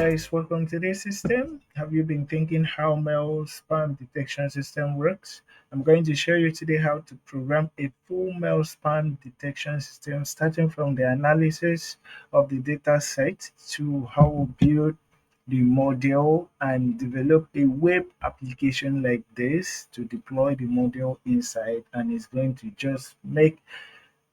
guys, welcome to this system. Have you been thinking how mail spam detection system works? I'm going to show you today how to program a full mail spam detection system starting from the analysis of the data set to how we build the model and develop a web application like this to deploy the model inside, and it's going to just make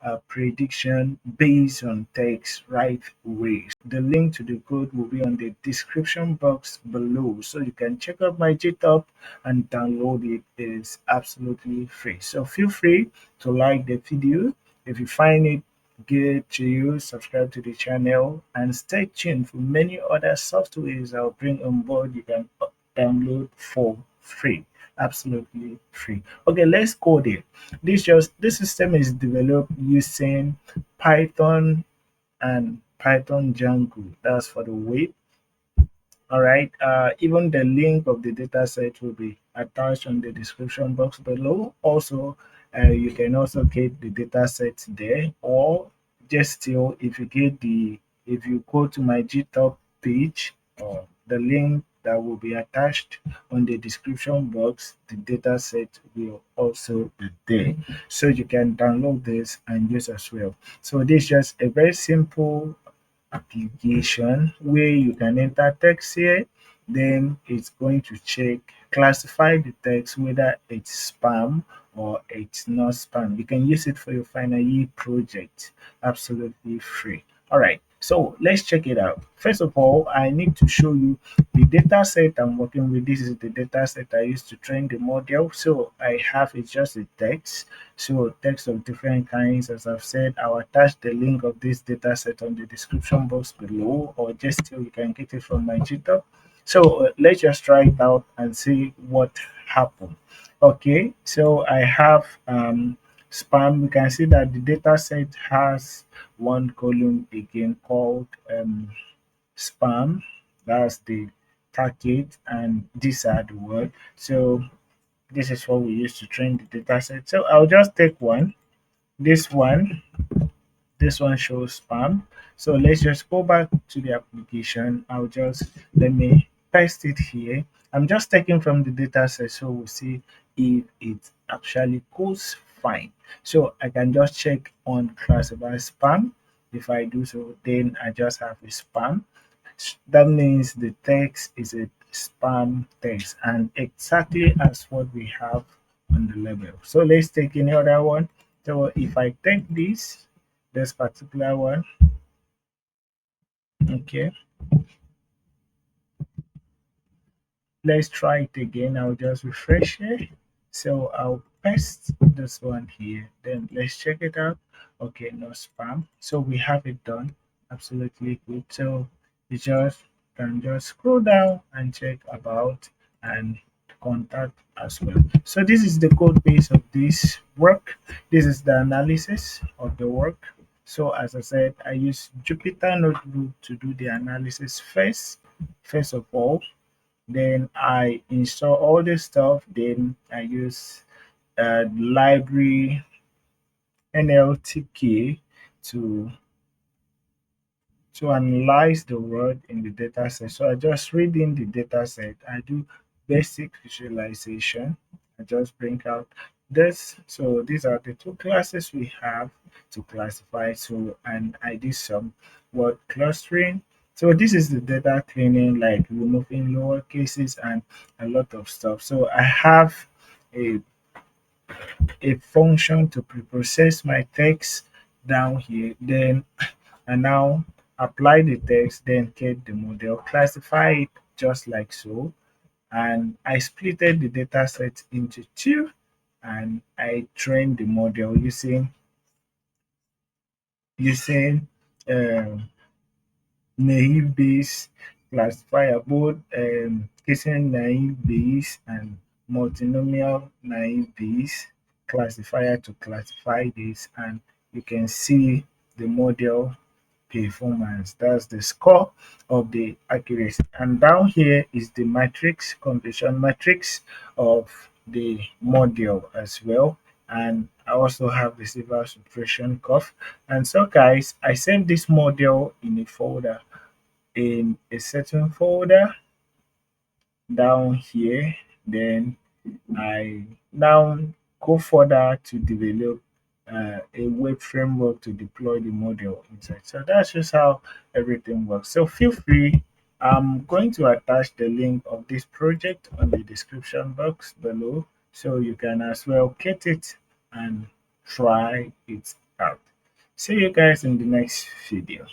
a prediction based on text right away. The link to the code will be on the description box below, so you can check out my GitHub and download it. It is absolutely free. So feel free to like the video. If you find it good to you, subscribe to the channel and stay tuned for many other softwares I'll bring on board. You can download for free, absolutely free. Okay, let's code it. This system is developed using Python and Python Django. That's for the web. All right. Even the link of the data set will be attached on the description box below. Also, you can also get the data set there, or just still if you go to my GitHub page, or the link that will be attached on the description box, the data set will also be there. So you can download this and use as well. So this is just a very simple application where you can enter text here, then it's going to check, classify the text whether it's spam or it's not spam. You can use it for your final year project, absolutely free. All right, so let's check it out. First of all, I need to show you the data set I'm working with. This is the data set I used to train the model. So I have it's just a text, so text of different kinds. As I've said, I'll attach the link of this data set on the description box below, or just so you can get it from my GitHub. So let's just try it out and see what happened. Okay, so I have spam. You can see that the data set has one column again called spam. That's the target, and these are the word. So this is what we use to train the data set. So I'll just take one. This one, this one shows spam. So let's just go back to the application. Let me paste it here. I'm just taking from the data set, so we'll see if it actually goes fine. So I can just check on classify spam. If I do so, then I just have a spam. That means the text is a spam text, and exactly as what we have on the label. So let's take any other one. So if I take this particular one, okay, let's try it again. I'll just refresh it. So I'll paste this one here. Then let's check it out. Okay, no spam. So we have it done. Absolutely good. So you just can just scroll down and check about and contact as well. So this is the code base of this work. This is the analysis of the work. So as I said, I use Jupyter Notebook to do the analysis first. First of all, then I install all this stuff. Then I use library NLTK to analyze the word in the data set. So I just read in the data set. I do basic visualization. I just bring out this. So these are the two classes we have to classify. So, and I did some word clustering. So this is the data cleaning, like removing lower cases and a lot of stuff. So I have a function to preprocess my text down here. Then I now apply the text, then get the model, classify it just like so. And I splitted the data set into two, and I trained the model using um, naive Bayes classifier, both Bayesian naive Bayes and multinomial naive Bayes classifier to classify this, and you can see the model performance. That's the score of the accuracy. And down here is the matrix, completion matrix of the model as well. And I also have the silver suppression curve. And so guys, I sent this model in a folder in a certain folder down here. Then I now go further to develop a web framework to deploy the model inside. So that's just how everything works. So feel free. I'm going to attach the link of this project on the description box below so you can as well get it and try it out. See you guys in the next video.